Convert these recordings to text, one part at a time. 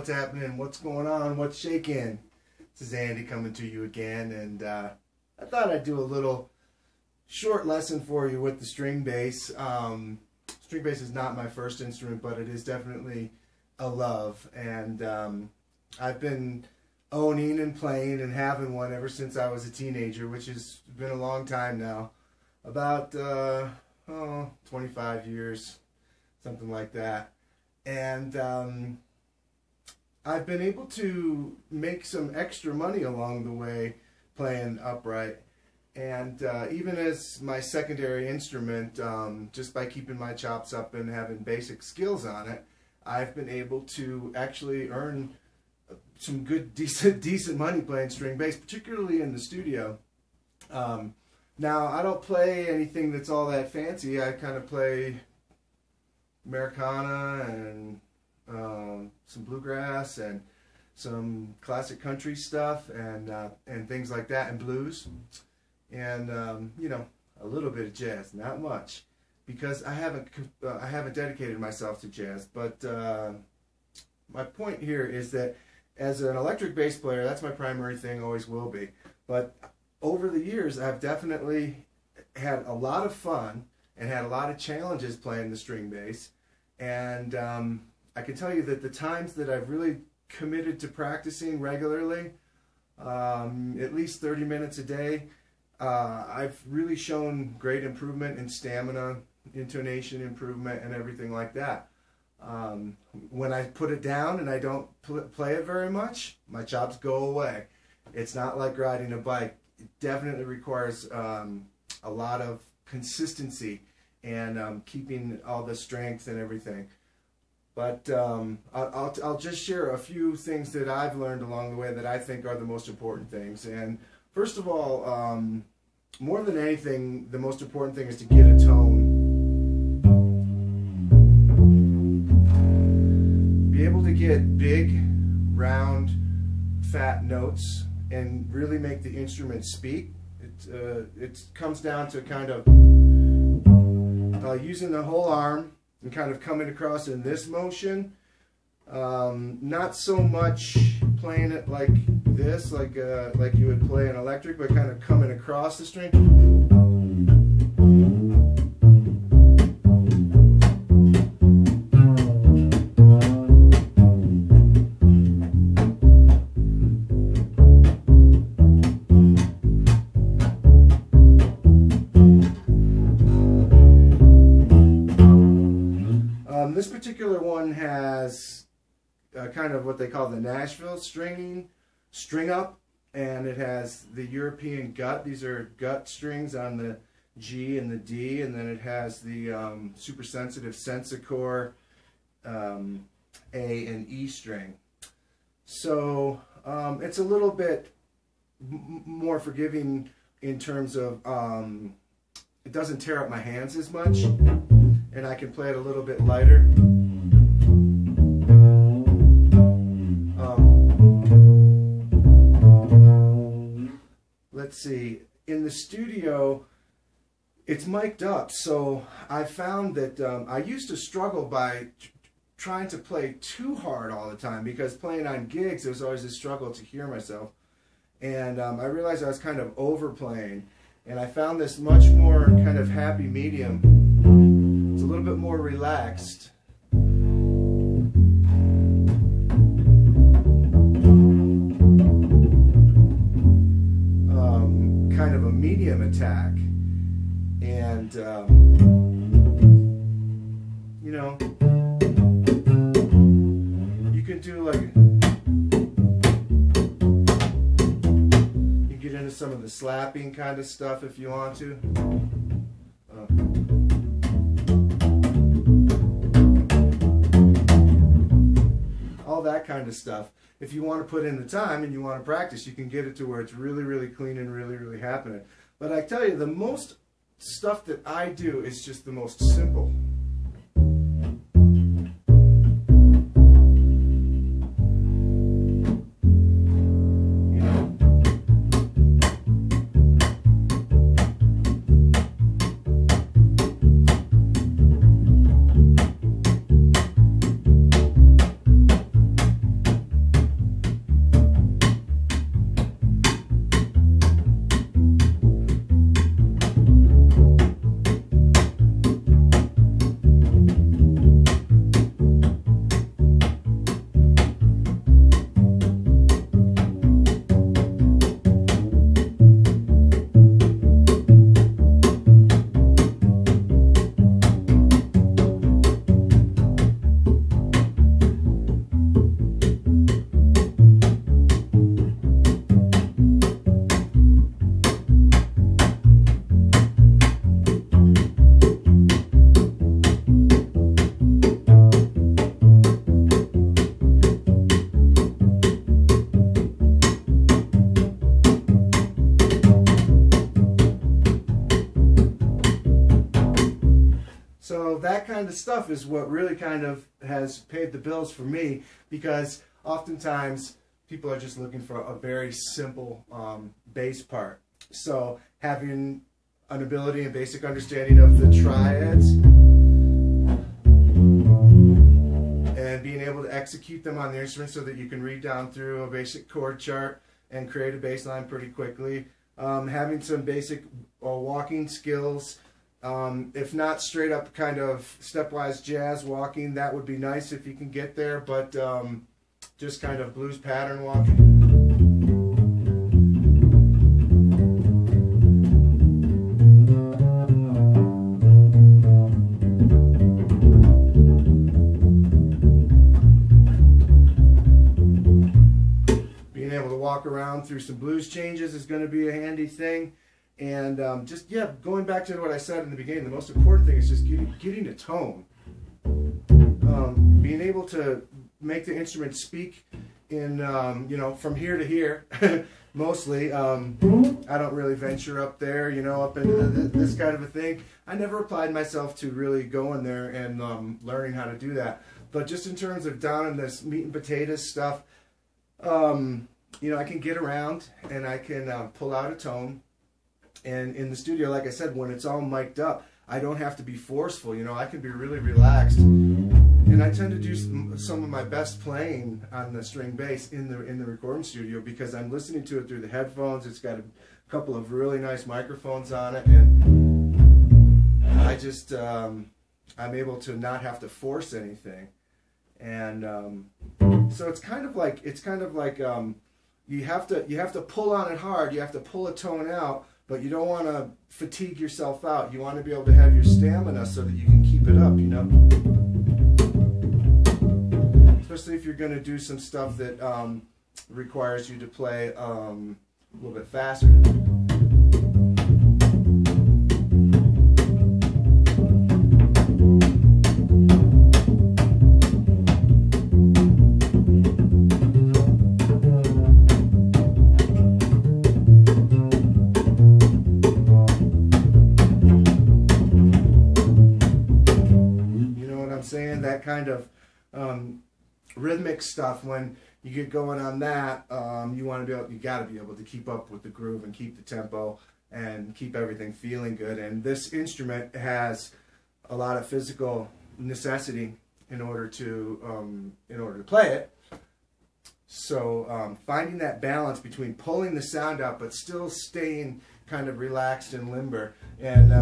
what's happening, what's going on, what's shaking. This is Andy coming to you again, and I thought I'd do a little short lesson for you with the string bass. String bass is not my first instrument, but it is definitely a love, and I've been owning and playing and having one ever since I was a teenager, which has been a long time now, about 25 years, something like that. And I've been able to make some extra money along the way playing upright, and even as my secondary instrument, just by keeping my chops up and having basic skills on it, I've been able to actually earn some good, decent money playing string bass, particularly in the studio. Now, I don't play anything that's all that fancy. I kind of play Americana and some bluegrass and some classic country stuff and things like that, and blues, and you know, a little bit of jazz, not much, because I haven't dedicated myself to jazz. But my point here is that as an electric bass player, that's my primary thing, always will be. But over the years, I've definitely had a lot of fun and had a lot of challenges playing the string bass. And I can tell you that the times that I've really committed to practicing regularly, at least 30 minutes a day, I've really shown great improvement in stamina, intonation improvement, and everything like that. When I put it down and I don't play it very much, my chops go away. It's not like riding a bike. It definitely requires a lot of consistency and keeping all the strength and everything. But I'll just share a few things that I've learned along the way that I think are the most important things. And first of all, more than anything, the most important thing is to get a tone. Be able to get big, round, fat notes and really make the instrument speak. It comes down to kind of using the whole arm and kind of coming across in this motion. Not so much playing it like this, like you would play an electric, but kind of coming across the string. This particular one has kind of what they call the Nashville string up, and it has the European gut. These are gut strings on the G and the D, and then it has the super sensitive Sensicore A and E string. So it's a little bit more forgiving in terms of it doesn't tear up my hands as much, and I can play it a little bit lighter. Let's see, in the studio, it's mic'd up, so I found that I used to struggle by trying to play too hard all the time, because playing on gigs, there was always a struggle to hear myself. And I realized I was kind of overplaying, and I found this much more kind of happy medium. It's a little bit more relaxed. Kind of a medium attack. And, you know, you can do like, you get into some of the slapping kind of stuff if you want to. All that kind of stuff. If you want to put in the time and you want to practice, you can get it to where it's really, really clean and really, really happening. But I tell you, the most stuff that I do is just the most simple. So that kind of stuff is what really kind of has paid the bills for me, because oftentimes people are just looking for a very simple bass part. So having an ability and basic understanding of the triads and being able to execute them on the instrument so that you can read down through a basic chord chart and create a bass line pretty quickly. Having some basic walking skills, if not straight up kind of stepwise jazz walking, that would be nice if you can get there, but just kind of blues pattern walking. Being able to walk around through some blues changes is going to be a handy thing. And just, yeah, going back to what I said in the beginning, the most important thing is just getting a tone. Being able to make the instrument speak in, you know, from here to here, mostly. I don't really venture up there, you know, up into this kind of a thing. I never applied myself to really going there and learning how to do that. But just in terms of down in this meat and potatoes stuff, you know, I can get around and I can pull out a tone. And in the studio, like I said, when it's all mic'd up, I don't have to be forceful. You know, I can be really relaxed. And I tend to do some of my best playing on the string bass in the recording studio because I'm listening to it through the headphones. It's got a couple of really nice microphones on it, and I just I'm able to not have to force anything. And so it's kind of like you have to pull on it hard. You have to pull a tone out. But you don't want to fatigue yourself out. You want to be able to have your stamina so that you can keep it up, you know? Especially if you're going to do some stuff that requires you to play a little bit faster. That kind of rhythmic stuff, when you get going on that, you got to be able to keep up with the groove and keep the tempo and keep everything feeling good. And this instrument has a lot of physical necessity in order to play it. So finding that balance between pulling the sound out but still staying kind of relaxed and limber, and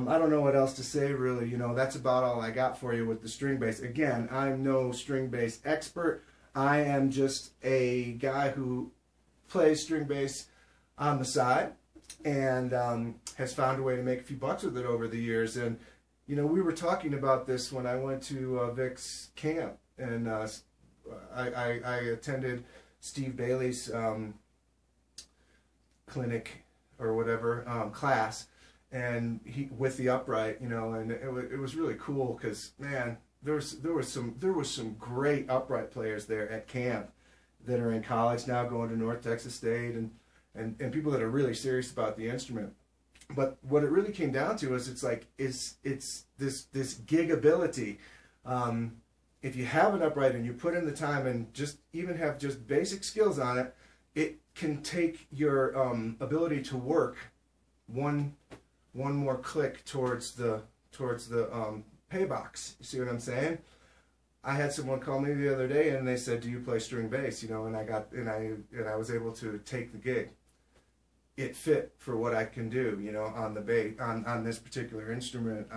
I don't know what else to say, really. You know, that's about all I got for you with the string bass. Again, I'm no string bass expert. I am just a guy who plays string bass on the side and has found a way to make a few bucks with it over the years. And, you know, we were talking about this when I went to Vic's camp, and I attended Steve Bailey's clinic or whatever, class. And with the upright, you know, and it was really cool because, man, there was some great upright players there at camp that are in college now, going to North Texas State, and people that are really serious about the instrument. But what it really came down to is it's this gig ability. If you have an upright and you put in the time and just even have just basic skills on it, it can take your ability to work one more click towards the pay box. You see what I'm saying? I had someone call me the other day and they said, "Do you play string bass?" You know, and I was able to take the gig. It fit for what I can do, you know, on the bass, on this particular instrument.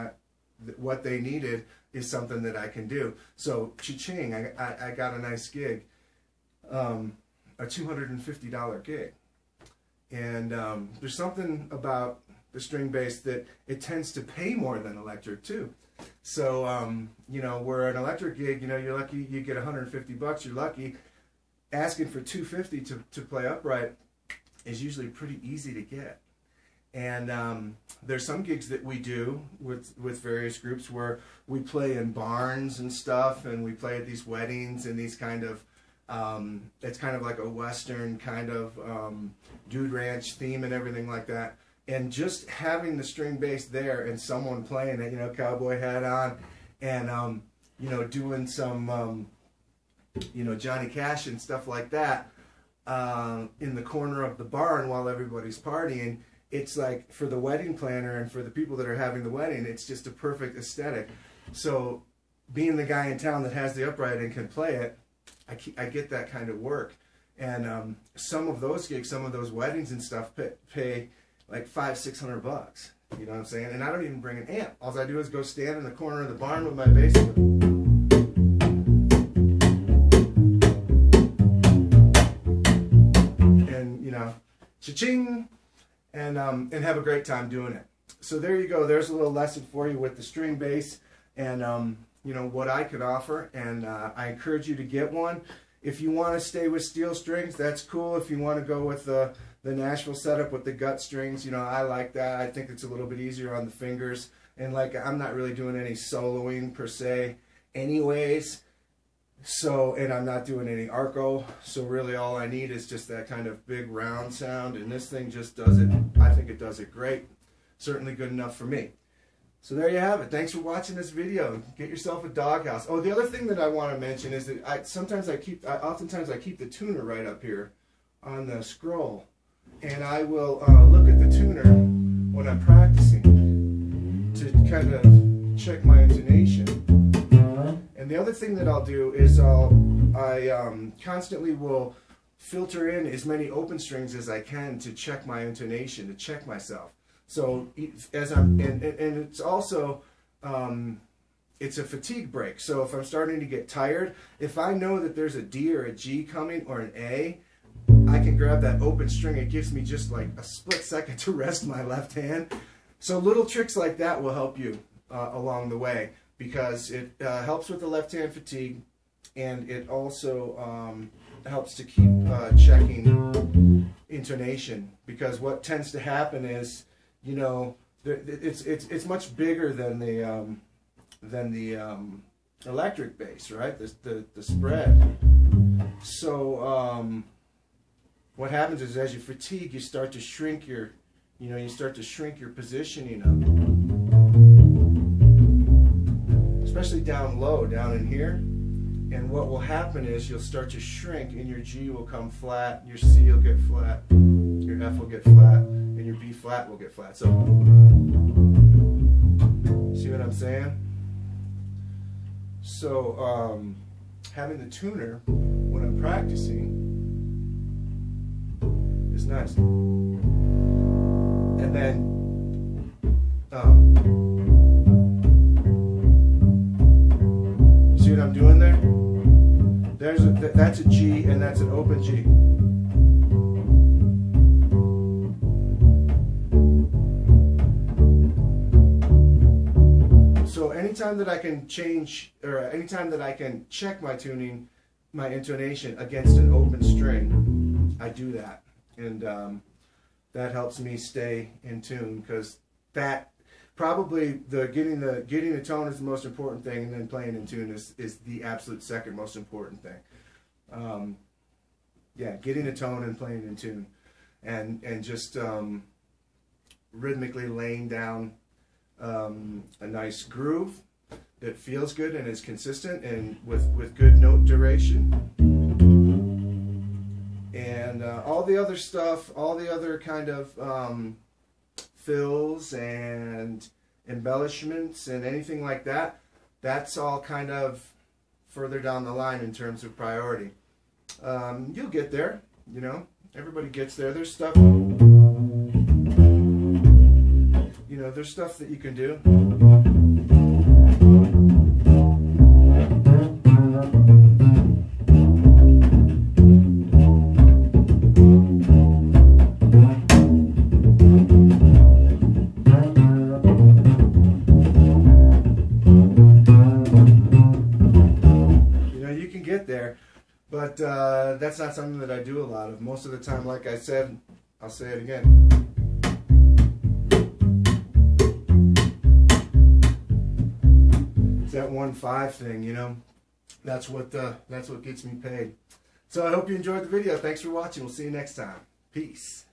What they needed is something that I can do. So, cha-ching, I got a nice gig, a $250 gig, and there's something about the string bass that it tends to pay more than electric too. So you know, where an electric gig, you know, you're lucky you get 150 bucks, you're lucky. Asking for 250 to play upright is usually pretty easy to get. And there's some gigs that we do with various groups where we play in barns and stuff, and we play at these weddings and these kind of it's kind of like a Western kind of dude ranch theme and everything like that. And just having the string bass there and someone playing it, you know, cowboy hat on, and you know, doing some you know, Johnny Cash and stuff like that in the corner of the barn while everybody's partying, it's like, for the wedding planner and for the people that are having the wedding, it's just a perfect aesthetic. So being the guy in town that has the upright and can play it, I get that kind of work. And some of those gigs, some of those weddings and stuff pay like $500-600 bucks. You know what I'm saying? And I don't even bring an amp. All I do is go stand in the corner of the barn with my bass. And, you know, cha-ching, and have a great time doing it. So there you go. There's a little lesson for you with the string bass, and you know, what I could offer. And I encourage you to get one. If you want to stay with steel strings, that's cool. If you want to go with the Nashville setup with the gut strings, you know, I like that. I think it's a little bit easier on the fingers. And like, I'm not really doing any soloing per se anyways. So, and I'm not doing any arco. So really all I need is just that kind of big round sound. And this thing just does it. I think it does it great. Certainly good enough for me. So there you have it. Thanks for watching this video. Get yourself a doghouse. Oh, the other thing that I want to mention is that oftentimes I keep the tuner right up here on the scroll, and I will look at the tuner when I'm practicing to kind of check my intonation. And the other thing that I'll do is I constantly will filter in as many open strings as I can to check my intonation, to check myself. So as I'm, and it's also, it's a fatigue break. So if I'm starting to get tired, if I know that there's a D or a G coming or an A, I can grab that open string. It gives me just like a split second to rest my left hand. So little tricks like that will help you along the way, because it helps with the left hand fatigue, and it also helps to keep checking intonation, because what tends to happen is, you know, it's much bigger than the electric bass, right? The spread. So what happens is, as you fatigue, you start to shrink your, you start to shrink your positioning up, especially down low, down in here. And what will happen is you'll start to shrink, and your G will come flat, your C will get flat, your F will get flat, and your B flat will get flat. So, see what I'm saying? So, having the tuner when I'm practicing is nice. And then, see what I'm doing there? That's a G, and that's an open G. So anytime that I can change, or anytime that I can check my tuning, my intonation against an open string, I do that. And that helps me stay in tune, because that probably getting the tone is the most important thing, and then playing in tune is the absolute second most important thing. Yeah, getting a tone and playing in tune, and just rhythmically laying down a nice groove that feels good and is consistent and with good note duration, and all the other stuff, all the other kind of fills and embellishments and anything like that, that's all kind of further down the line in terms of priority. You'll get there, you know, everybody gets there. There's stuff, you know, there's stuff that you can do. But that's not something that I do a lot of. Most of the time, like I said, I'll say it again. It's that 1-5 thing, you know. That's what gets me paid. So I hope you enjoyed the video. Thanks for watching. We'll see you next time. Peace.